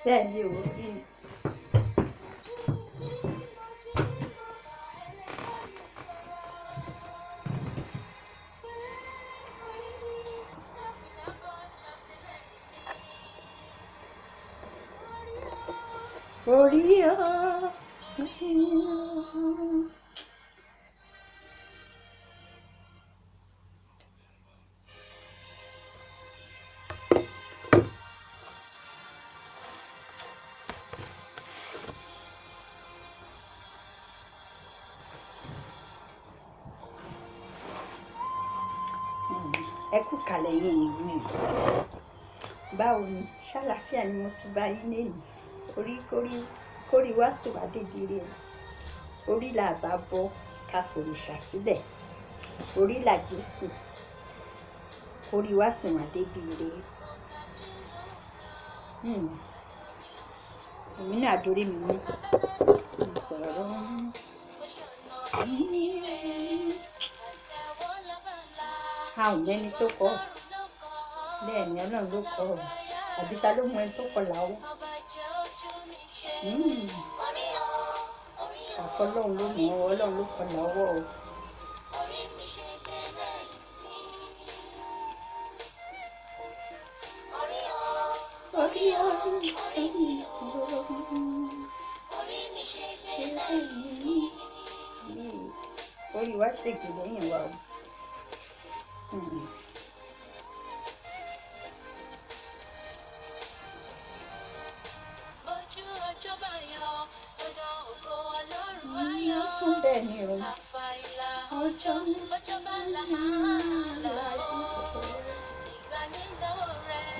bẹ́ẹ̀ ni orí orí o. Ẹ kú kalẹ̀ yín mi. Báwo ni ṣàlàáfíà ni mo ti bá yín lẹ́yìn kórí wá sì wá dégire o. Orí là bá bọ́ ká fòrìṣà sílẹ̀, orí là Jésù kórí wá sì wá dégire. Èmi náà dorí mi mú sọ̀rọ̀. A ò mẹ́ni tó kọ́ bẹ́ẹ̀ ni Ọlọ́run ló kọ́ ọ àbí ta ló mọ ẹni tó kọ́ làwọ́. Àfọlọ́run ló mọ̀ ọ́, Ọlọ́run ló kọ́ làwọ́ o. Orí wa ṣègbè lẹ́yìn wa o. Bẹ́ẹ̀ ni o.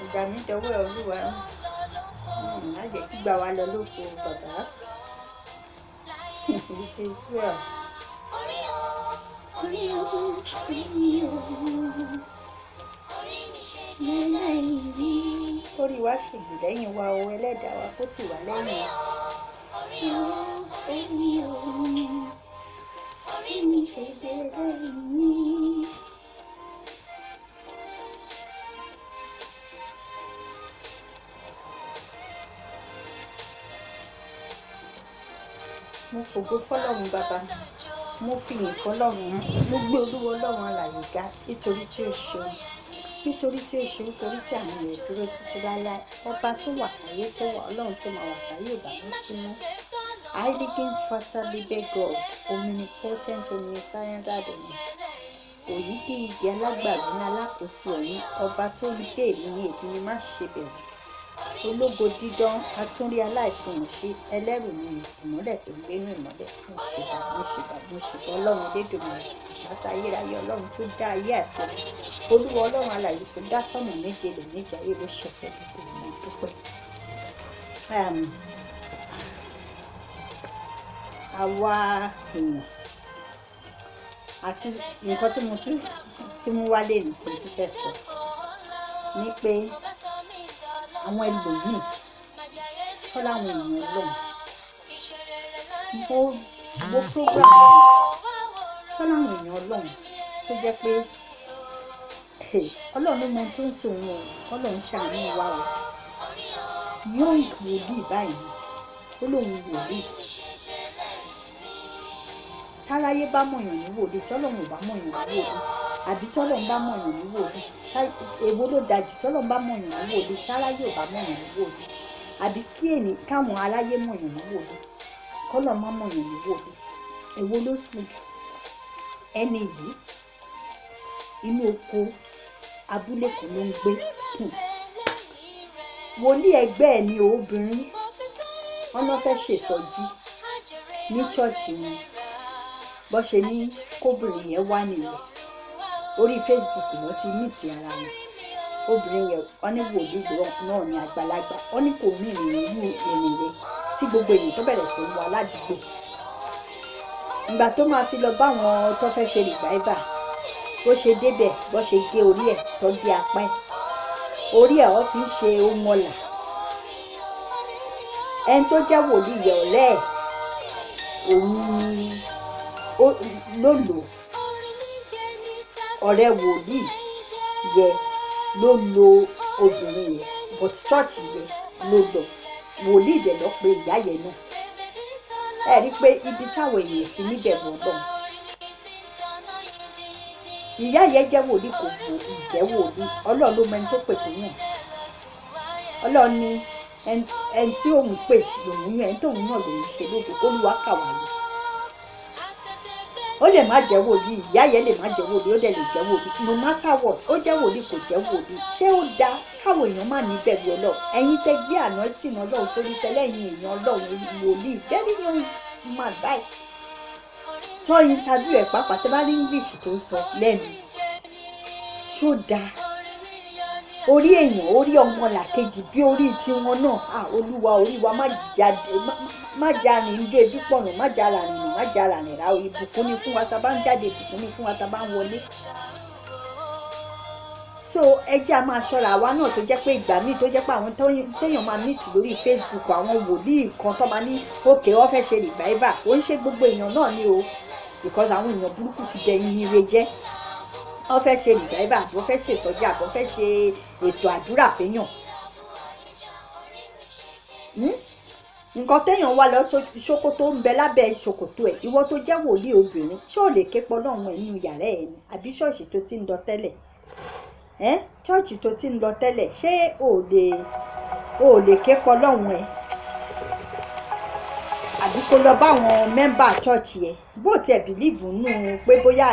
Ìgbà mi dọwọ́ Olúwa. Má jẹ́ kí gbà wá lọ lófo bàbá. It is well. Orí wa ṣègbè lẹ́yìn wa o, ẹlẹ́dàá wa kó tì wá lẹ́yìn. Mo fògo fọ́lọ́run bàbá, mo fi ìyìn fọ́lọ́run, mo gbé Olúwa Ọlọ́run alààyè ga nítorí tí ó ṣeun, nítorí tí ó ṣe, nítorí tí àwọn èèyàn dúró títí láéláé. Ọba tó wà káyé tó wà, Ọlọ́run tó máa wà káyé ò bá ní sínú. Heiligen Vater, lieber God, omnipotent, omniscient Adonai. Òyígíyigì alágbàwí ní alákòóso ọ̀run, ọba tó ń jẹ́ èmi ní èmi ni má ṣe bẹ̀rù. Ológo dídán, atúnrí aláìfihànṣe, ẹlẹ́rù ni ìmọ́lẹ̀ tó ń gbénú ìmọ́lẹ̀. Mo ṣèbà Ọlọ́run Elédùmarè, àti ayérayé Ọlọ́run tó dá ayé àti ọ̀run. Olúwa Ọlọ́run alààyè tó dá sọ́mọ méje lè méje ayé ló ṣẹ̀fẹ̀ gbogbo ìmọ̀ dúpẹ́. Àwa èèyàn àti nǹkan tí mo tún ti mú wálé ní tí mo tún fẹ́ sọ ni pé àwọn ẹlòmíì tó láwọn èèyàn Ọlọ́run mo program tó láwọn èèyàn Ọlọ́run tó jẹ́ pé Ọlọ́run ló mọ ohun tó ń ṣe òun o, Ọlọ́run ṣàánú wa o. Young wòlíì báyìí ó lóun wòlíì, táráyé bá mọ̀yàn ní wòlíì, tọ́lọ́run ò bá mọ̀yàn ní wòlíì, àbí tọ́lọ́run bá mọ̀yàn ní wòlíì, èwo ló dájú, tọ́lọ́run bá mọ̀yàn ní wòlíì, táráyé ò bá mọ̀yàn ní wòlíì, àbí káwọn aráyé mọ̀yàn ní wòlíì, kọ́lọ́run má mọ̀yàn ní wòlíì, èwo ló sùn jù? Ẹni yìí inú oko abúlé kan ló ń gbé. Wòlíì ẹgbẹ́ ẹ̀ ni obìnrin, wọ́n náà fẹ́ ṣèsọjí ní ṣọ́ọ̀ṣì wọn, bó ṣe ní kóbìnrin yẹn wá nìyẹn. Orí Facebook ló ti mìtì ara wọn. Obìnrin yẹn wọ́n ní wòlíì náà ní àgbàlagbà, wọ́n ní kò ní ìrìn rẹ̀ tí gbogbo èèyàn tó bẹ̀rẹ̀ sí ń wá ládùúgbò. Ìgbà tó máa fi lọ bá àwọn tó fẹ́ ṣe rìváíbà, bó ṣe débẹ̀, bó ṣe gé orí ẹ̀ tó gé apá ẹ̀, orí ẹ̀ wọ́n fi ń ṣe ohun ọ̀là. Ẹni tó jẹ́ wòlíì yẹn ọ̀rẹ́ ẹ̀ òun ló lò, ọ̀rẹ́ wòlíì yẹn ló lo obìnrin yẹn, but church yẹn ló lọ. wòlíì dẹ̀ lọ pé ìyá yẹn náà ẹ rí i pé ibi táwọn èèyàn ti níbẹ̀ wọ́n lọ ìyá yẹn jẹ́ wòlíì kò jẹ́ wòlíì ọlọ́run ló mẹni tó pè tó yàn ọlọ́run ní ẹni tí òun pè lòun yàn ẹni tóun náà lòun ṣe lóde olúwa kàwá yìí ó lè má jẹ́ wòlíì ìyá yẹn lè má jẹ́ wòlíì ó dẹ̀ lè jẹ́ wòlíì no matter what ó jẹ́ wòlíì kò jẹ́ wòlíì ṣé ó dáa káwọn èèyàn má ní bẹ̀rù ọlọ́run ẹ̀yin tẹ́ gbé anointing ọlọ́run torí tẹ́lẹ̀ ẹ̀yin èèyàn ọlọ́run wòlíì very young man báyìí tọ́ interview ẹ̀ pàápàá tẹ́ bá rí English tó ń sọ lẹ́nu ṣó dáa orí èèyàn orí ọmọ làkejì bí orí tiwọn náà olúwa orí wa má já rìn ní ebi pọ̀nà má já ra rìn má já ra rìn ra ìbùkún ni fún wa tá a bá ń jáde ìbùkún ni fún wa tá a bá ń wọlé so ẹjẹ́ a máa ṣọ́ra àwa náà tó jẹ́ pé ìgbà míì tó jẹ́ pé àwọn téèyàn máa meet lórí Facebook àwọn wòlíì kan tó máa ní òkè wọ́n fẹ́ ṣe revival ó ń ṣe gbogbo èèyàn náà ní o because àwọn èèyàn burúkú ti bẹ̀yìn ire jẹ́ wọ́n fẹ́ ṣe revival àbọ̀ fẹ́ ṣe ìsọjí àbọ̀ fẹ́ ṣe ètò àdúrà fẹ́yàn nǹkan téèyàn wá lọ ṣòkòtò ń bẹ lábẹ́ ṣòkòtò ẹ̀ ìwọ tó jẹ́ wòlíì obìnrin ṣé ò lè ké pọ̀ lọ́hùn ẹ̀ nínú yàrá ẹ̀ ni àbí ṣọ́ọ̀ṣì tó ti ń lọ tẹ́lẹ̀ ṣọ́ọ̀ṣì tó ti ń lọ tẹ́lẹ̀ ṣé ò lè ké pọ̀ lọ́hùn ẹ̀ àbí kó lọ bá àwọn mẹ́mbà chọ́ọ̀chì ẹ̀ bó tiẹ̀ bìlíìfù nù pé bóyá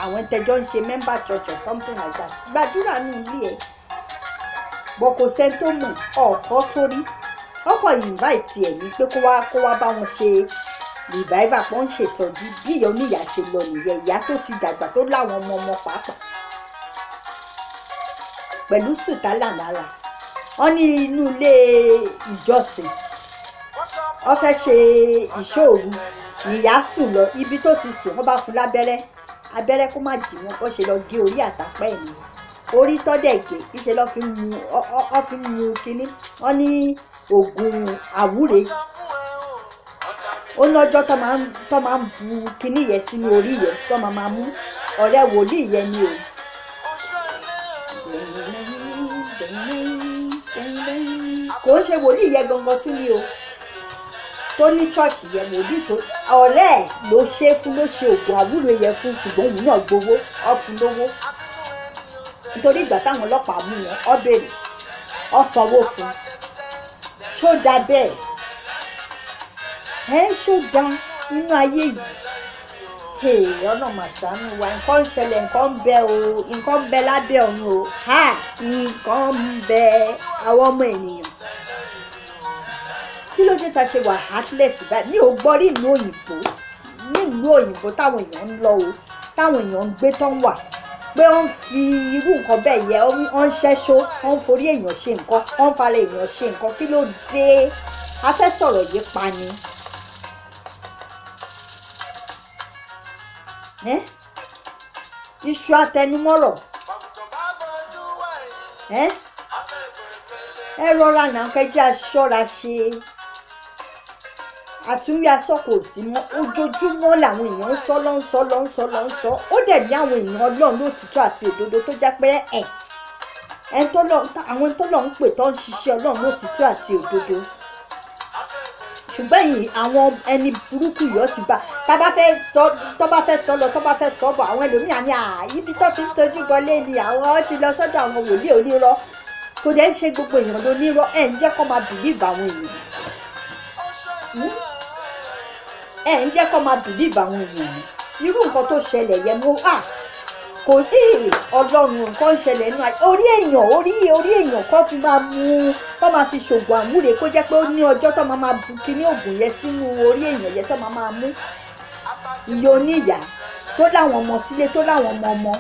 àwọn tẹjọ́ ń ṣe mẹ́mbà church or something like that gbàdúrà nù ilé ẹ̀ bọ́ kò sẹ́ni tó mọ̀ ọ̀kọ́ sórí ọkọ̀ invite ẹ̀ ní pé kó wá bá wọn ṣe revival pọ́n ṣe sọ̀dí bí ìyá oníyà ṣe lọ nìyẹn ìyá tó ti dàgbà tó láwọn ọmọ pàápàá pẹ̀lú sùtálà lára wọ́n ní inú ilé ìjọsìn wọ́n fẹ́ ṣe ìṣòro ìyá sùn lọ ibi tó ti sùn wọ́n bá fún abẹ́rẹ́ kó má jì wọ́n kó ṣe lọ gé orí àtàpá ẹ̀ ní orí tọ́dẹ̀ gé ìṣe lọ́ fi mu kínní wọ́n ní oògùn àwúre ó lọ́jọ́ tó máa ń bu kínní yẹn sínú orí yẹn tó máa mú ọ̀rẹ́ wòlíì yẹn ni o. kò ń ṣe wòlíì yẹn gangan tún ní o tó ní chọ́ọ̀chì yẹn wòlíì tó ọ̀rẹ́ ẹ̀ ló ṣe fún ló ṣe oògùn àwúre yẹn fún ṣùgbọ́n òun náà gbowó ó fún lówó nítorí ìgbà táwọn ọlọ́pàá mú wọn ó béèrè ó sanwó fún ṣó dá bẹ́ẹ̀ ṣó dá nínú ayé yìí ọ̀nà màṣánú wa nǹkan ń ṣẹlẹ̀ nǹkan ń bẹ o nǹkan ń bẹ lábẹ́ ọ̀run o nǹkan ń bẹ àwọn ọmọ ènìyàn kí ló dé ta ṣe wà heartless báyìí mi ò gbọ́ rí nílùú òyìnbó táwọn èèyàn ń lọ o táwọn èèyàn ń gbé tán wà pé wọ́n fi irú nǹkan bẹ́ẹ̀ yẹ wọ́n ń ṣẹ́ṣó wọ́n ń forí èèyàn ṣe nǹkan wọ́n ń fara èèyàn ṣe nǹkan kí ló dé a fẹ́ sọ̀rọ̀ yìí pa ni. Iṣu atẹnumọ́rọ̀ ẹ rọra náà kẹjá ṣọ́ra ṣe àtúnwí asọ́kò sí mọ́ ojoojúmọ́ làwọn èèyàn ń sọ ó dẹ̀ ní àwọn èèyàn ọlọ́run lótìtọ́ àti òdodo tó jẹ́ pé àwọn tó lọ ń pè tó ń ṣiṣẹ́ ọlọ́run lótìtọ́ àti òdodo ṣùgbọ́n yìí àwọn ẹni burúkú yìí ó ti bá tó bá fẹ́ sọ lọ tó bá fẹ́ sọ bọ̀ àwọn ẹlòmíà ní ibi tó ti ń tojú bọlé ni àwọn ti lọ sọ́dọ̀ àwọn wòlíì onírọ́ kò dẹ́ ń ṣe gbogbo èèyàn lónírọ́ ẹ̀ ń jẹ́ kó máa bìlíìfù àwọn èèyàn ẹ̀ ń jẹ́ kó máa bìlíìfù àwọn èèyàn irú nǹkan tó ṣẹlẹ̀ yẹn mú kò ọlọ́run nǹkan ṣẹlẹ̀ nínú orí èèyàn kó fi máa mú kó máa fi ṣògùn àwúre kó jẹ́ pé ó ní ọjọ́ tó máa bu kíní ògùn yẹn sínú orí èèyàn yẹn tó máa mú ìyá oníyà tó láwọn ọmọ sílé tó láwọn ọmọ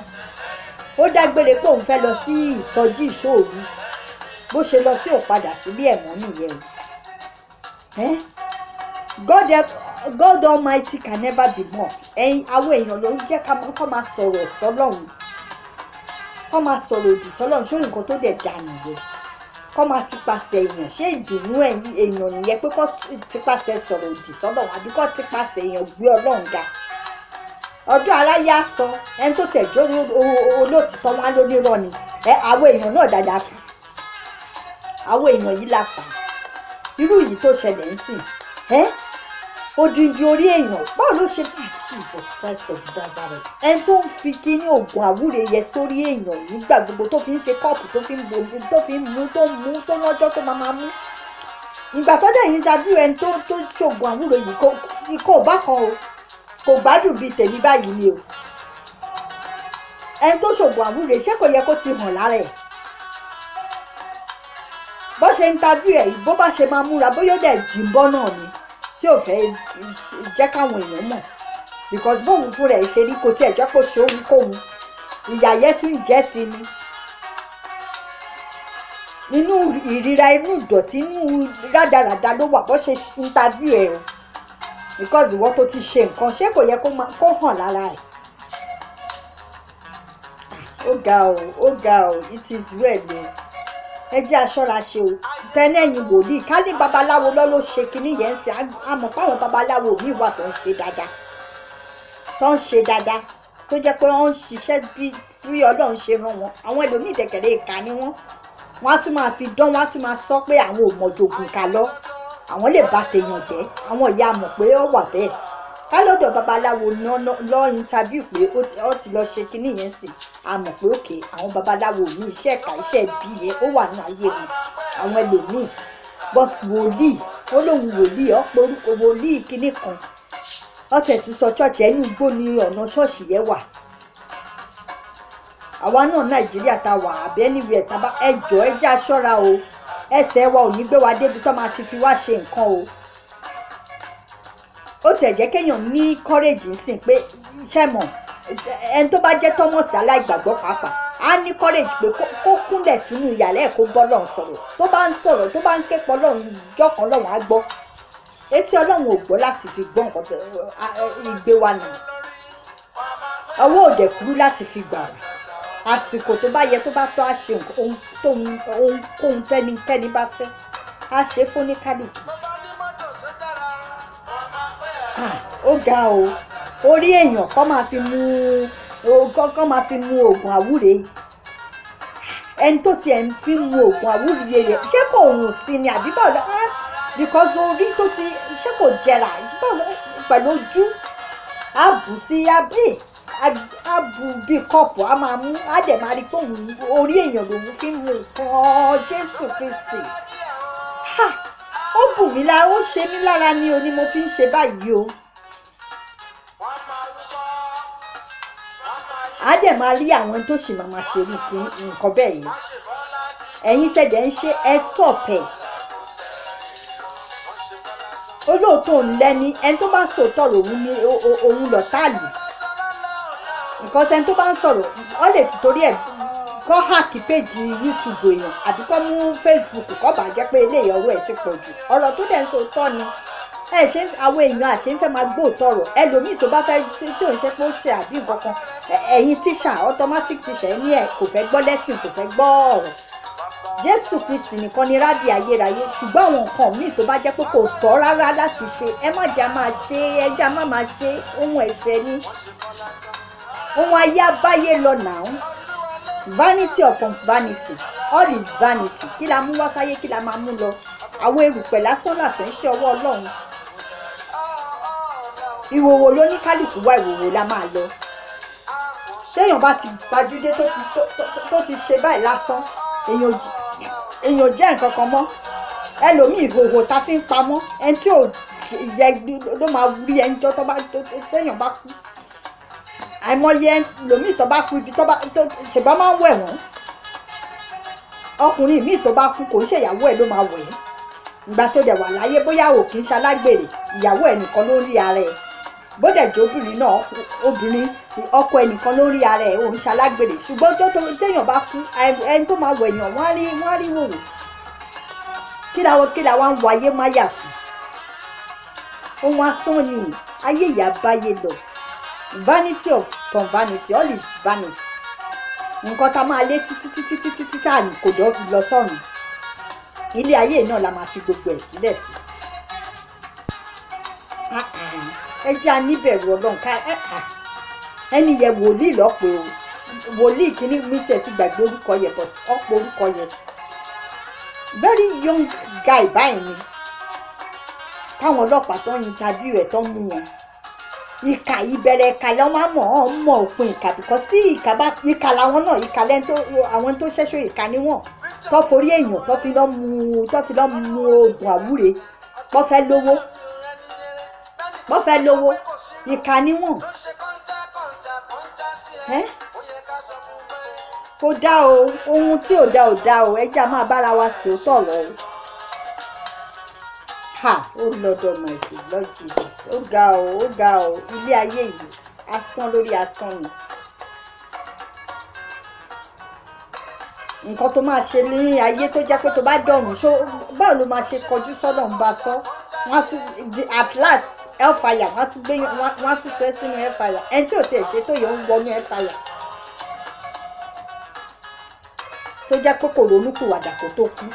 ó dágbére pé òun fẹ́ lọ sí ìsọjí ìṣòru bó ṣe lọ tí ò padà sílé ẹ̀mọ́ nìyẹn God Almighty can never be mocked. Àwọn èèyàn ló ń jẹ́ kó máa sọ̀rọ̀ sọ́lọ́run kó máa sọ̀rọ̀ òdì sọ́lọ́run ṣé nǹkan tó dẹ̀ dà nìyẹn kó máa tipasẹ̀ èèyàn ṣé ìdùnnú èèyàn nìyẹn pé kó tipasẹ̀ sọ̀rọ̀ òdì sọ́lọ́run àbí kó tipasẹ̀ èèyàn gbé ọlọ́run ga ọjọ́ aráyé á sọ ẹni tó tẹ̀ jó olóòtítọ́ wọn ló nírọ́ ni àwọn èèyàn náà dáadáa fà àwọn èèyàn yìí la fà irú yìí tó ṣẹlẹ̀ ń sìn odindi orí èèyàn báwo ló ṣe Jesus Christ of Nazareth ẹni tó ń fi kíní oògùn àwúre yẹ sórí èèyàn nígbà gbogbo tó fi ń ṣe kọ́ọ̀pù tó fi ń bomi tó fi ń mú tó lọ́jọ́ tó máa mú ìgbà tó dẹ̀ yín dájú ẹni tó ṣoògùn àwúre yìí kò bá kan o kò gbádùn bíi tèmi báyìí ni o ẹni tó ṣoògùn àwúre ṣé kò yẹ kó ti hàn lára ẹ̀ bó ṣe ń tajú ẹ̀ bó bá ṣe máa múra bóyá ó dẹ̀ dìbọn náà ni tí ò fẹ́ jẹ́ káwọn èèyàn mọ̀ because bóun fúnra ẹ̀ ṣe rí kò tí ẹ̀ jẹ́ kó ṣe òun kóun ìyà yẹn tún jẹ́ sí ni inú ìrira inú ìdọ̀tí inú rádaràda ló wà bó ṣe ń tajú ẹ̀ o because ìwọ tó ti ṣe nǹkan ṣé kò yẹ kó hàn lára ẹ̀ ó ga o it is well o ẹ jẹ́ aṣọ́ra ṣe o tẹ́lẹ̀yìn wòlíì ká ní babaláwo ló ṣe kinní yẹn ṣe àmọ́ páwọn babaláwo míì wà tó ń ṣe dáadáa tó jẹ́ pé wọ́n ń ṣiṣẹ́ bí Ọlọ́run ṣe rán wọn àwọn ẹlòmíì dẹ̀kẹ̀rẹ̀ ìka ni wọ́n á tún máa fi dán wọ́n á tún máa sọ pé àwọn ò mọ̀jògùn ká lọ àwọn lè bà tèèyàn jẹ́ àwọn ìyá mọ̀ pé ó wà bẹ́ẹ̀ ká lọ́dọ̀ babaláwo lọ interview pé ó ti lọ ṣe kinní yẹn sí a mọ̀ pé òkè àwọn babaláwo ní iṣẹ́ ẹ̀ka iṣẹ́ bí yẹn ó wà ní ayé mi àwọn ẹlòmíì but wòlíì ó lóun wòlíì ọ̀pọ̀ orúkọ wòlíì kinní kan ọ̀tẹ̀ tún sọ ṣọ́ọ̀ṣì ẹnu igbó ni ọ̀nà ṣọ́ọ̀ṣì yẹn wà àwa náà Nàìjíríà ta wà àbẹ́ níbi ẹ̀ tábà ẹjọ́ ẹ jẹ́ aṣọ́ra o ẹsẹ̀ wa ò ní gbé wa débi tó máa ti fi wá ṣe nǹkan o ó tẹ̀ jẹ́ kéèyàn ní courage nsìn pé iṣẹ́ mọ̀ ẹni tó bá jẹ́ Thomas aláìgbàgbọ́ pàápàá á ní courage pé kó kúnlẹ̀ sínú ìyàlẹ́ ẹ̀ kó gbọ́ Ọlọ́run sọ̀rọ̀ tó bá ń sọ̀rọ̀ tó bá ń képọ̀ Ọlọ́run jọ́kan Ọlọ́run á gbọ́ etí Ọlọ́run ò gbọ́ láti fi gbọ́ nǹkan ìgbé wa nù ọwọ́ òdẹ kúrú láti fi gbà wá àsìkò tó bá yẹ tó bá tọ́ á ṣe ohunkóhun tẹ́nikẹ́ni bá fẹ́ á ṣe fóníkálùkù ó ga o orí èèyàn kọ́ máa fi mú oògùn àwúre ẹni tó tiẹ̀ ń fi mú oògùn àwúre rẹ̀ ṣé kò rùn sí ni àbí báwo lọ because orí tó ti ṣé kò jẹrà pẹ̀lú ojú àbù sí àbù bíi kọ́ọ̀pù á máa mú á dẹ̀ máa rí pé orí èèyàn lòun fi mú nǹkan Jésù Kristi ó bù mí lára ó ṣe mí lára ni o ni mo fi ń ṣe báyìí o á dẹ̀ máa rí àwọn tó sì máa ṣe nǹkan bẹ́ẹ̀ yìí ẹ̀yin tẹ̀dẹ̀ ń ṣe ẹ stop ẹ̀ olóòótọ́ òun lẹ́ni ẹni tó bá sòótọ́ òun lọ táàlì nǹkan sẹ́ni tó bá ń sọ̀rọ̀ ọ lè ti torí ẹ̀ kọ́ háàkì péjì YouTube èèyàn àbí kọ́ mú Facebook kọ́ bàjẹ́ pé eléyìí ọ̀rọ̀ ẹ̀ ti pọ̀ jù ọ̀rọ̀ tó dẹ̀ ń sòótọ́ ni àwọn èèyàn àṣẹ ń fẹ́ máa gbóòótọ́ ọ̀rọ̀ ẹlòmíì tó bá fẹ́ tí ò ń ṣe pé ó ṣe àbí nǹkan kan ẹ̀yin tíṣà automatic tíṣà ní ẹ̀ kò fẹ́ gbọ́ lẹ́sìn kò fẹ́ gbọ́ ọ̀rọ̀ Jésù Kristi nìkan ni rábì ayérayé ṣùgbọ́n àwọn nǹkan míì tó bá jẹ́ pé kò tọ́ rárá láti ṣe ẹ má jẹ́ máa ṣe ẹ jẹ́ má máa ṣe ohun ẹ̀ṣẹ̀ ni ohun ayé abáyé lọ nàá vanity upon vanity all is vanity kí la mú wá sáyé kí la máa mú lọ àwọn erùpẹ̀ lásán lásán iṣẹ́ ọwọ́ Ọlọ́run ìwòwò ló ní kálukú wá ìwòwò la máa lọ téèyàn bá ti gbajúdé tó ti ṣe báyìí lásán èèyàn jẹ́ nǹkan kan mọ́ ẹlòmíì ìhòòhò ta fi ń pamọ́ ẹni tí ò yẹ ló máa rí ẹni tó téèyàn bá kú àìmọye ẹlòmíì tó bá kú ibi tó ṣèbá máa ń wẹ̀ wọ́n ọkùnrin míì tó bá kú kò ń ṣèyàwó ẹ̀ ló máa wẹ̀ ẹ́ ìgbà tó dẹ̀ wà láyé bóyá ò kì í ṣalágbèrè ìyàwó ẹ̀ nìkan ló ń rí ara ẹ̀ bódẹ̀jọ́ obìnrin náà ọkọ ẹ̀ nìkan ló ń rí ara ẹ̀ òun ṣalágbèrè ṣùgbọ́n téèyàn bá kú ẹni tó máa wẹ̀ yàn wọ́n á rí wòwò kí la wá ń wọ ayé máyà fún ohun asán ni ayé ìyá báyé lọ vanity upon vanity all is vanity nǹkan tá máa lé títí tá à ní kò lọ sọ́run ilé ayé náà la máa fi gbogbo ẹ̀ sílẹ̀ sí ẹ jẹ́ aníbẹ̀rù Ọlọ́run ká ẹni yẹ wòlíì lọ́pẹ́ o wòlíì kìíní mi tiẹ̀ ti gbàgbé orúkọ yẹ but ọ̀pọ̀ orúkọ yẹ very young guy báyìí ni káwọn ọlọ́pàá tó ń interview ẹ̀ tó ń mú wọn ìkà ìbẹ̀rẹ̀ ìkà lọ́ máa mọ̀ òpin ìkà because tí ìkà làwọn náà ìkà lẹ́ni tó àwọn tó ṣẹ́ṣọ́ ìkà ni wọ́n tó forí èèyàn tó fi lọ́ mu oògùn àwúre wọ́n fẹ́ lówó ìkà ni wọ́n kò dá o ohun tí ò dá o ẹja máa bára wa sọ sọ̀rọ̀ o oh Lord Almighty Lord Jesus ó ga o ilé ayé yìí asán lórí asán ni nǹkan tó máa ṣe ní ayé tó jẹ́ pé tó bá dọ̀rùn ṣó báwo ló máa ṣe kọjú sọ́dọ̀ ń bá sọ wọ́n tún at last hellfire wọ́n tún gbé wọ́n tún fẹ́ sínú hellfire ẹni tí ò tiẹ̀ ṣe tó yẹ ń wọnú hellfire tó jẹ́ pé kò ronú pìwàdà kó tó kú.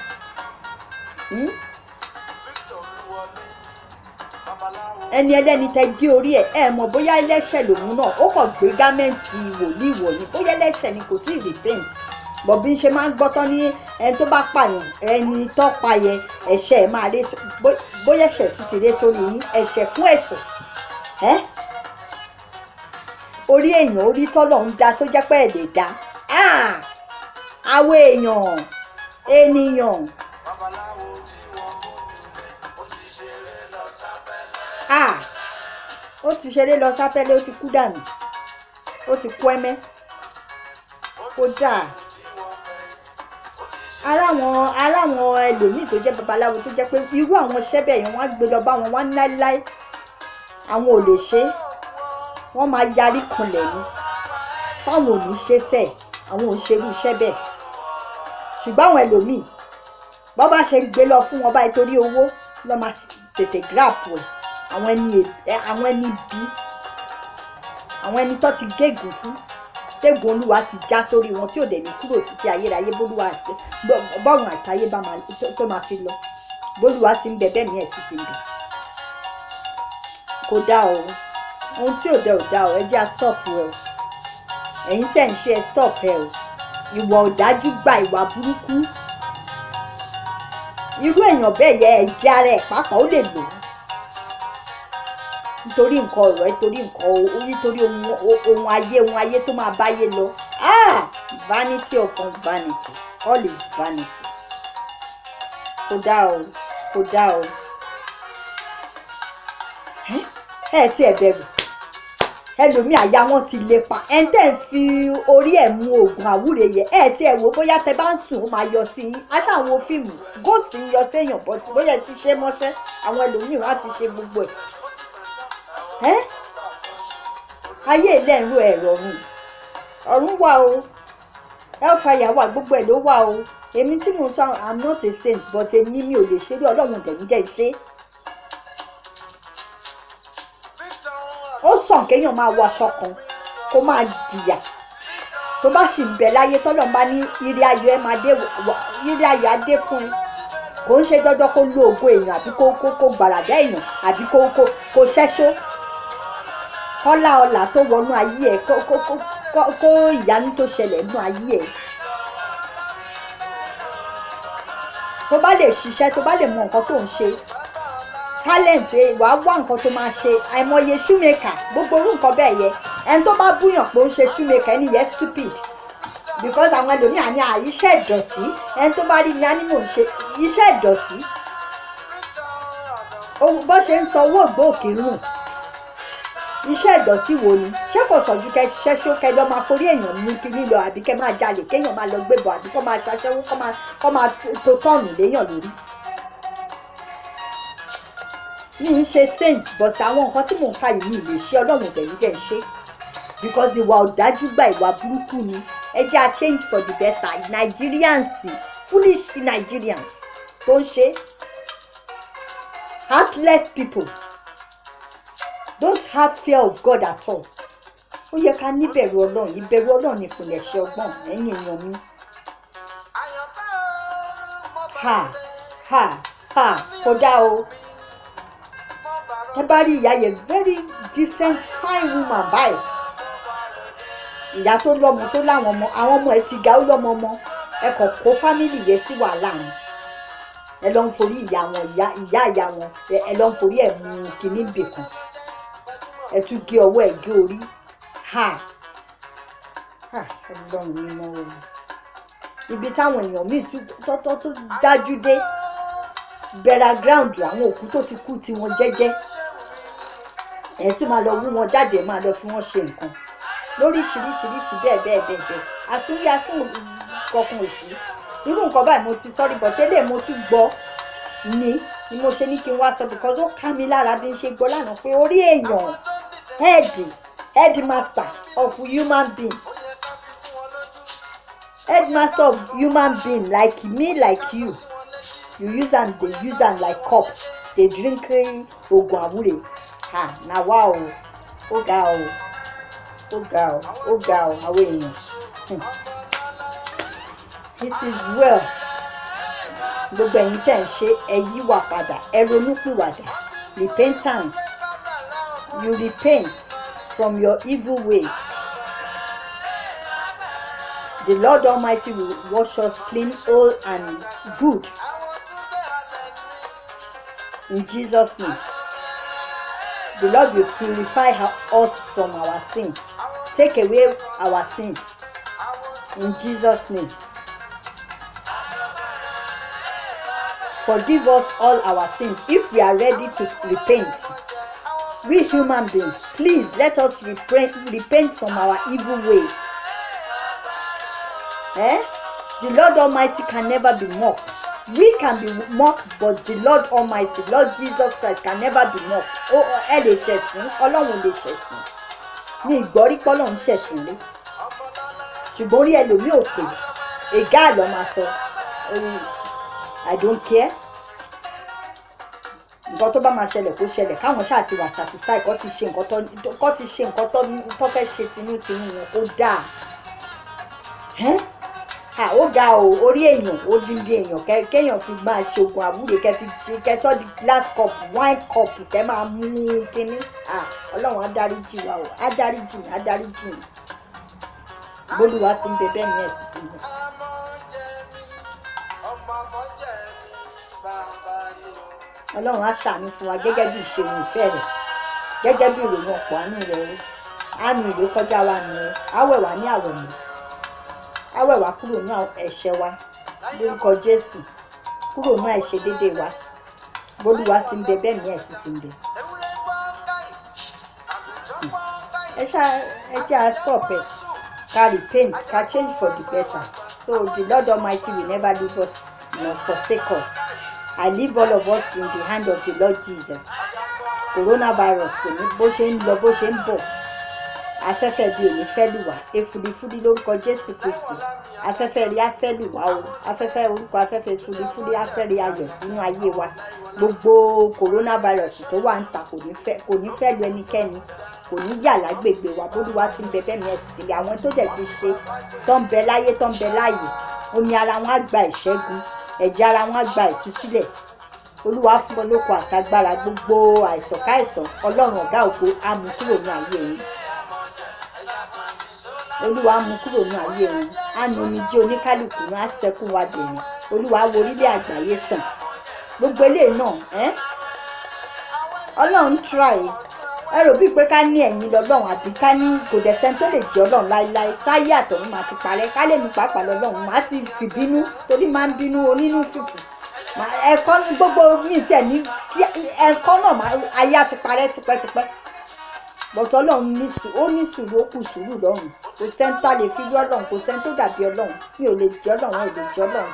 ẹni ẹlẹ́ni tẹ gé orí ẹ̀ mọ̀ bóyá ẹlẹ́ṣẹ̀ lòun náà ó kàn gbé gámẹ́ǹtì wòlíì wọ̀nyí bóyá ẹlẹ́ṣẹ̀ ni kò tí ì repent bọ̀ bí n ṣe máa ń gbọ́tọ́ ní ẹni tó bá pààyàn ẹni tó pa yẹn ẹ̀ṣẹ̀ ẹ̀ máa ré bóyá ẹ̀ṣẹ̀ tún ti ré sórí yín ẹ̀ṣẹ̀ fún ẹ̀ṣẹ̀ orí èèyàn orí tọ́lọ̀ ń da tó jẹ́ pé ẹ̀ lè dá àwọn ènìyàn ó ti ṣeré lọ sápẹ́lẹ́ ó ti kú dànù ó ti kú ẹ̀mẹ́ kódà ara àwọn ẹlòmíì tó jẹ́ babaláwo tó jẹ́ pé irú àwọn iṣẹ́ bẹ́ẹ̀ yẹn wọ́n á gbé lọ bá wọn wọ́n á láíláí àwọn ò lè ṣe wọ́n máa yarí kanlẹ̀ ni báwọn ò ní ṣe sẹ́ẹ̀ àwọn ò ṣerú iṣẹ́ bẹ́ẹ̀ ṣùgbọ́n àwọn ẹlòmíì bọ́ bá ṣe gbé lọ fún wọn báyìí torí owó lọ́ máa tètè grab ẹ̀ àwọn ẹni bí àwọn ẹni tó ti gégùn fún tẹ́gùn olúwa ti já sórí wọn tí ò dẹ̀ ní kúrò títí ayérayé bólúwa bọ́run àtayé bá tó máa fi lọ bólúwa ti ń bẹ bẹ́ẹ̀ ní ẹ̀sìn ti bì kò dá o ohun tí ò dá o ẹ jẹ́ à stop ẹ o ẹ̀yin tẹ̀ ń ṣe ẹ stop ẹ o ìwà ọ̀dájú gba ìwà burúkú irú èèyàn bẹ́ẹ̀ yẹ ẹ̀jẹ̀ ara ẹ̀ pàápàá ó lè lò ó nítorí nǹkan ọ̀rọ̀ nítorí ohun ayé tó máa báyé lọ vanity upon vanity all is vanity kò dá o ẹ tí ẹ bẹ̀rù ẹlòmíì àyà wọn ti lè pa ẹ tẹ́ ń fi orí ẹ̀ mú oògùn àwúre yẹ ẹ tí ẹ wò bóyá tẹ bá ń sùn ó máa yọ sí yín aṣáwọn fíìmù ghost ń yọ séèyàn bọ́tí bóyá ti ṣe mọ́ṣẹ́ àwọn ẹlòmíì wọn á ti ṣe gbogbo ẹ̀ ayé ìlẹ́rú ẹ̀rọ ọ̀run wà o hellfire wà gbogbo ẹ̀ ló wà o èmi tí mo sọ I'm not a saint but èmi mi ò lè ṣe bí ọlọ́run tẹ̀mí jẹ́ ṣe. ó sàn kéèyàn máa wọ aṣọ kan kó máa jìyà tó bá sì ń bẹ láyé tọ́lọ̀ bá ní ire ayọ̀ ẹ máa dé ire ayọ̀ á dé fún ẹ kò ń ṣe dandan kó lo ògo èèyàn àbí kó gbàràdá èèyàn àbí kó ṣẹ́ṣó kọ́lá ọlà tó wọnú ayé ẹ kó ìyanu tó ṣẹlẹ̀ nú ayé ẹ tó bá lè ṣiṣẹ́ tó bá lè mọ nǹkan tó ń ṣe talent wàá wá nǹkan tó máa ṣe àìmọye shoemaker gbogbo orú nǹkan bẹ́ẹ̀ yẹ ẹni tó bá búyàn pé ó ń ṣe shoemaker ẹni yẹn stupid because àwọn ẹlòmíà ní iṣẹ́ ìdọ̀tí ẹni tó bá rí mi á ní mò ń ṣe iṣẹ́ ìdọ̀tí bó ṣe ń san owó ògbóòkè rùn iṣẹ́ ìdọ̀tí wo ni ṣé kò sọ̀jú kẹ́ ṣiṣẹ́ ṣókẹ́ lọ́ máa forí èèyàn mú kí nílò àbí kẹ́ máa jalè kéèyàn máa lọ gbébọn àbí kọ́ máa ṣaṣẹ́wó kọ́ máa tó tọ́ọ̀nù léèyàn lórí. mi ń ṣe saint but àwọn nǹkan tí mò ń ka yìí mi lè ṣe ọlọ́run ìbẹ̀rù jẹ́ ń ṣe because ìwà ọ̀dájú gba ìwà burúkú ni ẹ jẹ́ a change for the better Nigerians foolish Nigerians tó ń ṣe heartless people don't have fear of God at all ó yẹ ká níbẹ̀rù ọlọ́run ìbẹ̀rù ọlọ́run ní ìpìlẹ̀ ṣe ọgbọ́n ẹ̀yìn èèyàn mi kódà o ẹ bá rí ìyá yẹn very decent fine woman báyìí ìyá tó lọ́mọ tó láwọn ọmọ àwọn ọmọ ẹ ti ga ó lọ́mọ ọmọ ẹ kàn kó fámìlì yẹn sí wàhálà ni ẹ lọ ń forí ìyá wọn ẹ lọ ń forí ẹ̀ mú kíní bìkan ẹ tún gé ọwọ́ ẹ̀ gé orí Ọlọ́run mímọ́ o ibi táwọn èèyàn míì tún tó dájú dé burial ground àwọn òkú tó ti kú tiwọn jẹ́jẹ́ ẹ̀ tún máa lọ wú wọn jáde máa lọ fi wọ́n ṣe nǹkan lóríṣiríṣiríṣi bẹ́ẹ̀ àtúnyí asún kankan ò sí irú nǹkan báyìí mo ti sọ́rí bọ̀ tẹ́lẹ̀ mo tún gbọ́ ni mo ṣe ní kí n wá sọ because ó ká mi lára bí n ṣe gbọ́ lánàá pé orí èèyàn headmaster of human being like me like you use am like cup dey drink oògùn àwúrè na wá o ó ga o àwọn èèyàn it is well gbogbo ẹ̀yin tẹ́ ń ṣe ẹ yíwà padà ẹ ronúpìwàdà repentance you repent from your evil ways the Lord Almighty will wash us clean whole and good in Jesus' name. The Lord will purify us from our sin, take away our sin in Jesus' name. Forgive us all our sins if we are ready to repent. We human beings, please let us repent from our evil ways. The Lord Almighty can never be mocked. We can be mocked, but the Lord Almighty, Lord Jesus Christ, can never be mocked. Ẹ lè ṣẹ̀sín, Ọlọ́run lè ṣẹ̀sín. Ní ìgbọ́rí pọ́lọ́run ṣẹ̀sín rí. Ṣùgbọ́n orí ẹlòmíì ò pè. Ègá àlọ́ máa sọ. I don't care. Nǹkan tó bá máa ṣẹlẹ̀ kó ṣẹlẹ̀. Káwọn ṣáà ti wà satisfy kó ti ṣe nǹkan tó fẹ́ ṣe tinútinú wọn kó dáa. Ó ga o orí èèyàn odindi èèyàn kéèyàn fi máa ṣe oògùn àwúrè kẹsọ́ di glass cup wine cup kẹ máa mú kínní Ọlọ́run á dáríjì wa o á dáríjì mi bólúwa ti ń bẹ bẹ́ẹ̀ ni ẹ̀sìn ti ń bẹ. Ọlọ́run á ṣàánú fún wa gẹ́gẹ́ bí ìṣòro ìfẹ́ rẹ̀ gẹ́gẹ́ bí ìròyìn ọ̀pọ̀ àánú rẹ̀ àánú ìlú kọjá wa nù ẹ́ àwẹ̀ wá ní àwẹ̀ mọ́. Awẹ́ wá kúrò ní ẹ̀ṣẹ̀ wa lórúkọ Jésù kúrò ní àìṣedéédé wa bólúwa ti ń bẹ bẹ́ẹ̀ ni ẹ̀sìn ti ń bẹ. Ẹ jẹ́ à stop ẹ̀ ká repent ká change for the better so the Lord Almighty will never leave us forsake us. I leave all of us in the hand of the Lord Jesus. Coronavirus kò ní bó ṣe ń lọ bó ṣe ń bọ̀. Afẹ́fẹ́ bí òní fẹ́ lù wá efudifudi lórúkọ Jésù Kristi afẹ́fẹ́ rí afẹ́ lù wá o afẹ́fẹ́ orúkọ afẹ́fẹ́ efudifudi afẹ́ rí ayọ̀ sínú ayé wa gbogbo coronavirus tó wà ń ta kò ní fẹ́ lu ẹnikẹ́ni kò ní yà lágbègbè wa bólúwa ti ń bẹ bẹ́ẹ̀ mi ẹ̀sìn tìlẹ̀ àwọn tó dẹ̀ ti ṣe tó ń bẹ láyé tó ń bẹ láàyè omi ara wọn á gba ìṣẹ́gun ẹ̀jẹ̀ ara wọn á gba ìtúsílẹ̀ Olúwa fún olóko àtagbára gbogbo àìsàn káìsàn Ọlọ́run ọ̀gá ògo á mú kúrò ní ayé yìí. Olúwa mú kúrò ní ayé wọn á nu omijé oníkálùkù náà á sẹ́kún wa dènà Olúwa wo orílẹ̀ àgbáyé sàn gbogbo eléyìí náà Ọlọ́run try ẹ rò bíi pé ká ní ẹ̀yìn lọ́lọ́run àbí ká ní kò dẹ̀ sẹ́ni tó lè jẹ́ Ọlọ́run láéláé táyé àtọ̀run máa fi parẹ́ ká lè mú pàápàá lọ́lọ́run máa ti fi bínú torí máa ń bínú onínú fùfù ẹ̀kọ́ gbogbo mi tiẹ̀ ní ẹ̀kọ́ náà ayé á ti parẹ́ tipẹ́tipẹ́ bọ̀tọ̀ Ọlọ́run ní sùúrù ó kù sùúrù lọ́run kò sẹ́ni tá lè fi wé Ọlọ́run kò sẹ́ni tó dàbí Ọlọ́run mi ò lè jẹ́ Ọlọ́run ò lè jẹ́ Ọlọ́run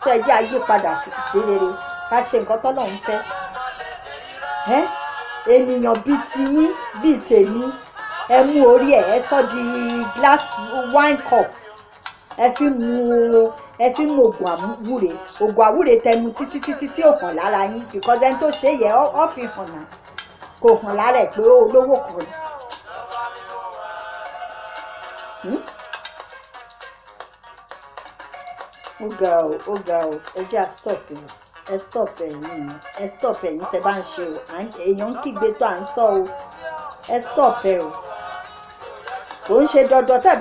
sọ ẹ jẹ́ ayé padà sí rere ká ṣe nǹkan tọ́lọ́run fẹ́ ènìyàn bíi tiyín bíi tèmi ẹ mú orí ẹ sọ di glass wine cup ẹ fi mú oògùn àwúrè tẹnu títí tí ò hàn lára yín because ẹni tó ṣe yẹ ọ fi hàn náà kò hàn lára ẹ̀ pé olówó kan ni. ó ga o ẹ jẹ́ ẹ stop ẹ̀yìn tẹ́ bá ń ṣe o èèyàn ń kígbe tó à ń sọ o ẹ stop ẹ o kò ń ṣe dandan tẹ́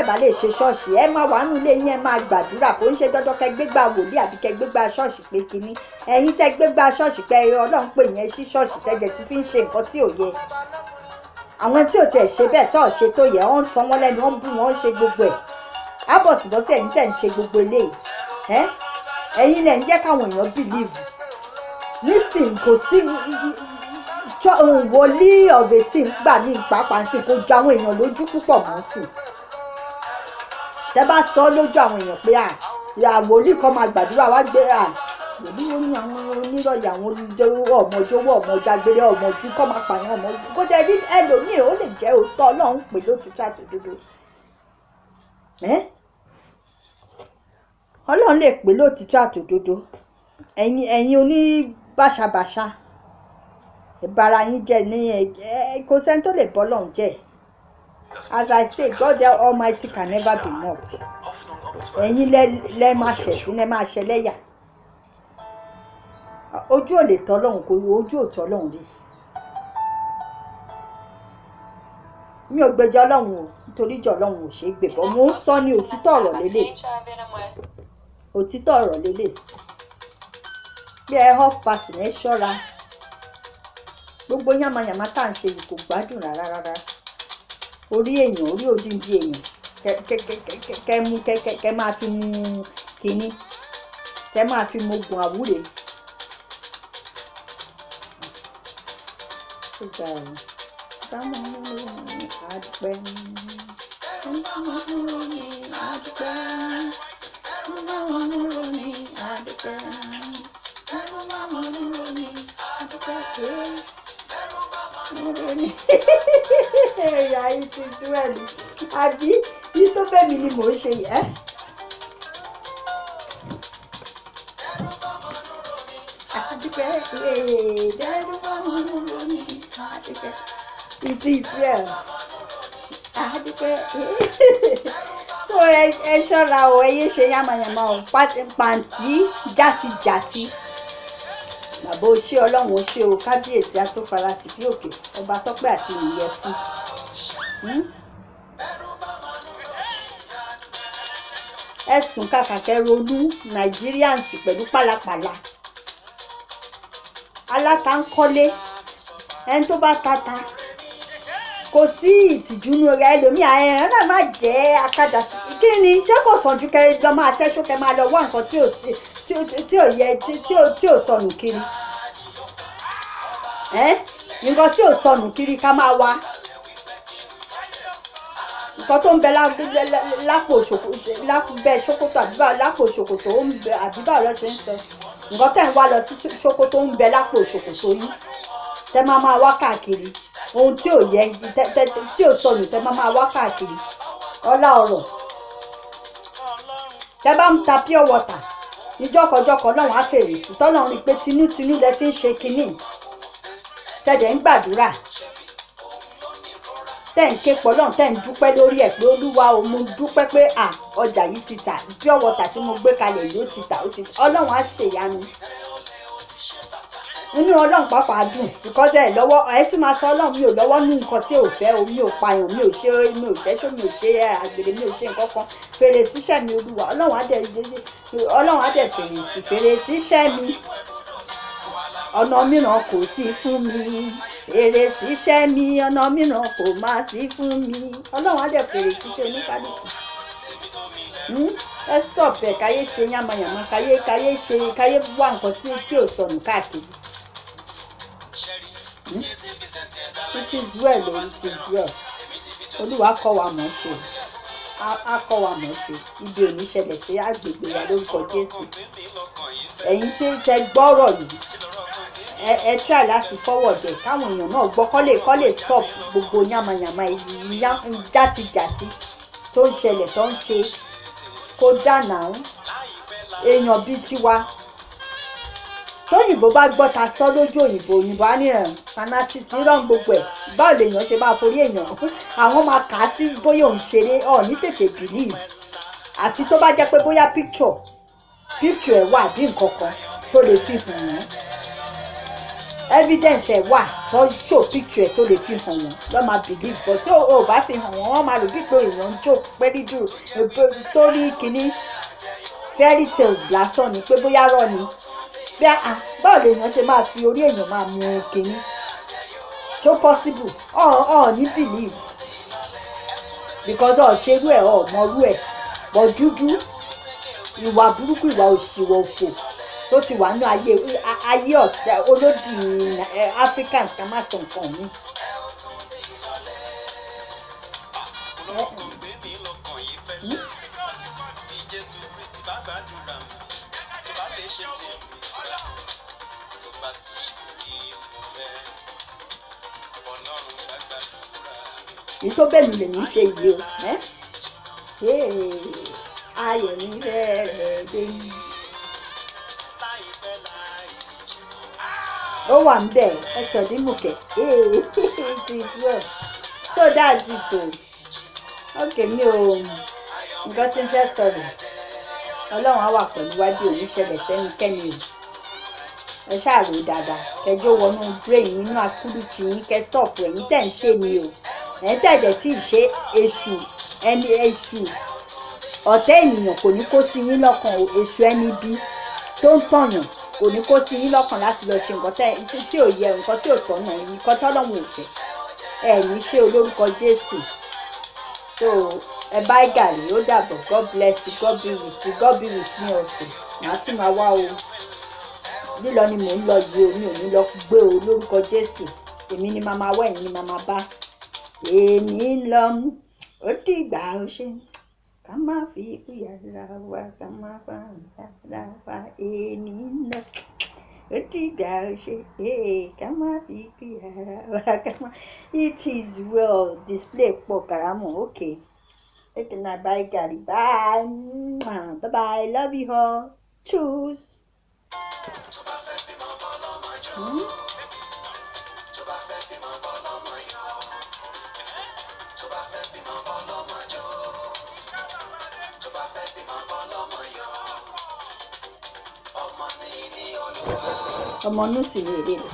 bá lè ṣe ṣọ́ọ̀ṣì ẹ máa wà nílé yín ẹ máa gbàdúrà kò ń ṣe dandan kẹ́ gbégbá wòlíì àbí kẹ́ gbégbá ṣọ́ọ̀ṣì pé kínní ẹ̀yin tẹ́ gbégbá ṣọ́ọ̀ṣì pé Ọlọ́run pè yẹn sí ṣọ́ọ̀ṣì tẹ́jẹ̀ tí fi ń ṣe nǹkan tí ò yẹ àwọn tí ò tiẹ̀ ṣe bẹ́ẹ̀ tó ṣe tó yẹ wọ́n ń sọ wọ́n lẹ́nu wọ́n ń bú wọn ṣe gbogbo ẹ̀ ábọ̀sibọ́sí ẹ̀yin tẹ́ ń ṣe gbogbo eléyìí ẹ̀yin lẹ̀ ń jẹ́ káwọn èèyàn bìlíìfù nísìnyí kò sí wòlíì ọ̀vẹ̀tì gbà mí pàápàá sí kó ju àwọn èèyàn lójú púpọ̀ mọ́ sí tẹ́ bá sọ lójú àwọn èèyàn pé wòlíì kan máa gbàdúrà wá gbé wòlíì ó ní àwọn onírọ̀yà àwọn ọmọjówó ọmọjagbére ọmọjú kọ́ máa pààyàn ọmọ kó dẹ̀ rí ẹlòmíì ó lè jẹ́ òótọ́ Ọlọ́run pè lótìtọ́ àtòdodo Ọlọ́run lè pè lótìtọ́ àtòdodo ẹ̀yin oníbàṣàbàṣà ìbára yín jẹ́ ní kò sẹ́ni tó lè bọ́ Ọlọ́run jẹ́ as I say God the Almighty can never be mocked ẹ̀yin lẹ́ máa ṣẹ̀ sí lẹ́ máa ṣẹ lẹ́yà ojú ò lè tọ́ Ọlọ́run kò ojú ò tọ́ Ọlọ́run rí mi ò gbèjà Ọlọ́run o nítorí jọ Ọlọ́run ò ṣe é gbè bọ́ mo ń sọ ní òtítọ́ ọ̀rọ̀ lélẹ̀ òtítọ́ ọ̀rọ̀ lélẹ̀ bí ẹ họ́ pasìn ẹ ṣọ́ra gbogbo yàmàyàmá tá à ń ṣe yìí kò gbádùn rárá orí èèyàn orí odindi èèyàn kẹ máa fi mu kínní kẹ máa fi mu oògùn àwúre ó ga ọ báwọn ní àdúpẹ́ báwọn ní àdúpẹ́ báwọn ní àdúpẹ́ báwọn ní àdúpẹ́ ẹ̀yà yìí ti síwẹ̀lì àbí yìí tó bẹ́ẹ̀ mi ni mò ń ṣe yẹ. àdúpẹ́ dẹ́rù bá wọn lórí àdúpẹ́ ìtì Israel àdúpẹ́ so ẹ ṣọ́ra o ẹ yé ṣe yàmàyàmà o pàǹtí játijàti bàbá o ṣé Ọlọ́run o ṣé o kábíyèsí atófara tì bí òkè ọba tọ́pẹ́ àti ìyẹ́ fún ẹ̀sùn kàkàkẹ́ ronú Nigerians pẹ̀lú pálapàla aláta ń kọ́lé ẹni tó bá tata kò sí ìtìjú nù rẹ ẹlòmíì ẹ̀rọ náà má jẹ́ akádà sí kí ni ṣé kò sàn ju kẹ́ lọ máa ṣẹ́ṣó kẹ́ máa lọ wá nǹkan tí ò sí tí ò yẹ tí ò sọnù kiri nǹkan tí ò sọnù kiri ká máa wá nǹkan tó ń bẹ lápò ṣòkòtò àbíbá lápò ṣòkòtò ó ń bẹ àbíbá lọ ṣe ń sọ nǹkan tẹ̀ ń wá lọ sí ṣòkòtò ń bẹ lápò ṣòkòtò yìí tẹ́ máa wá káàkiri ohun tí ò yẹ tí ò sọnù tẹ́ máa wá káàkiri ọlá ọ̀rọ̀ tẹ́ bá ń ta pure water níjọ́kọjọ́kọ Ọlọ́run á fèrè sí tọ́lọ́run rí i pé tinútinú lẹ fi ń ṣe kinní tẹ̀dẹ̀ ń gbàdúrà tẹ̀ ń ké pọ̀ lọ́run tẹ̀ ń dúpẹ́ lórí ẹ̀ pé Olúwa o mo dúpẹ́ pé ọjà yìí ti tà pure water tí mo gbé kalẹ̀ yìí ó ti tà Ọlọ́run á ṣèyanu inú Ọlọ́run pàápàá dùn because ẹ lọ́wọ́ ẹ tún máa sọ Ọlọ́run mi ò lọ́wọ́ ní nǹkan tí ò fẹ́ o mi ò pààyàn mi ò ṣẹ́ṣó mi ò ṣe àgbèrè mi ò ṣe nǹkan kan fèrè síṣẹ́ mi Olúwa Ọlọ́run á dẹ̀ fèrè síṣẹ́ mi ọ̀nà mìíràn kò sí fún mi fèrè síṣẹ́ mi ọ̀nà mìíràn kò má sí fún mi Ọlọ́run á dẹ̀ fèrè síṣẹ́ oníkálùkù ẹ stop ẹ káyé ṣe yàmàyàmà káyé wá nǹkan tí ò sọnù káàkiri. It is well o it is well Olúwa kọ́ wa mọ̀ ṣe á kọ́ wa mọ̀ ṣe ibi ò ní ṣẹlẹ̀ sí àgbègbè wa lórúkọ Jésù ẹ̀yin tí tẹ gbọ́rọ̀ yìí ẹ try láti forward ẹ̀ káwọn èèyàn náà gbọ́ kọ́ lè stop gbogbo yàmàyàmà játijàti tó ń ṣẹlẹ̀ tó ń ṣe kó dànà èèyàn bíi tiwa tóyìnbó bá gbọ́ ta sọ lójú òyìnbó á ní fanatist nírọ̀ gbogbo ẹ̀ báwo lèèyàn ṣe máa forí èèyàn àwọn máa kà á sí bóyá òun ṣeré ní tètè believe àfi tó bá jẹ́ pé bóyá picture ẹ̀ wà bí nǹkan kan tó lè fi hàn wọ́n evidence ẹ̀ wà tó show picture ẹ̀ tó lè fi hàn wọ́n lọ́ máa believe but tí o bá fi hàn wọ́n wọ́n máa rò bí pé èèyàn ń joke pẹ́ẹ́lí jù story kìíní fairy tales lásán ni pé bóyá rọ ni bí báwo lèèyàn ṣe máa fi orí èèyàn máa mu kìíní so possible ní believe because ṣerú ẹ̀ mọ̀rú ẹ̀ bọ̀ dúdú ìwà burúkú ìwà òṣìwà òfò tó ti wà ní ayé ọ̀tẹ̀ olódì Africans ká má sọ nǹkan mi. èyí tó bẹ́ẹ̀ mi lè ní ṣe yìí o ayọ̀ ní rẹ̀ dé. ó wà ń bẹ̀ ẹ sọ dímùkẹ́ it is well so that's it o okay mi ò nǹkan tí ń fẹ́ sọ̀rọ̀ ọlọ́run á wà pẹ̀lú wájú òní ṣẹlẹ̀ sẹ́nikẹ́ni o ẹ ṣáàrò dáadáa kẹjọ wọnú brain nínú akúrútì yín kẹ stop ẹ̀yin tẹ̀ ń ṣe ni o ẹ̀yin tẹ̀dẹ̀ tí ì ṣe èṣù ọ̀tẹ̀ ènìyàn kò ní kó sí yín lọ́kàn èṣù ẹni bí tó ń tọ̀yàn kò ní kó sí yín lọ́kàn láti lọ ṣe nǹkan tí ò yẹ nǹkan tí ò tọ̀nà nǹkan tọ́lọ́run ò fẹ́ ẹ̀ ní ṣe olórúkọ Jésù so ẹ bá gàrí ó dàbọ̀ God bless you God be with me also màá tún máa wá o lílọ ni mò ń lọ yìí o mi ò ní lọ gbé o lórúkọ Jésù èmi ni màmá wá ẹ̀yin ni màmá bá èmi ń lọ mú ó dìgbà ó ṣe ká má fi ikú yàrá wa ká má fa yàrá wa èmi ń lọ ó dìgbà ó ṣe ká má fi ikú yàrá wa ká má. It is well display pọ̀ kàrámọ̀ okay okay na bye gàrí bye bye love you all choose. ọmọ inú sì ní èrè rẹ̀.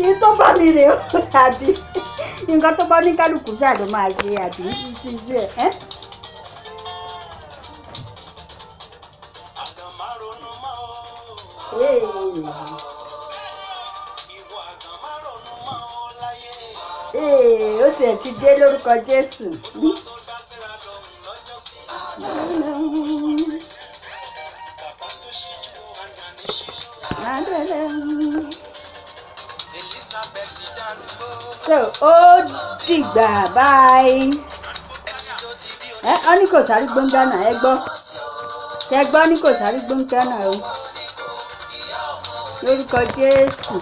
iye tó bá mi rè ó àbí nǹkan tó bá ní kálukú ṣáà ló máa ṣe àbí ti ṣe ẹ́. ó tiẹ̀ ti dé lórúkọ Jésù. so ó dìgbà báyìí ọ ní kò sáré gbóngánà ẹ gbọ́ ní kò sáré gbóngánà o lórúkọ Jésù.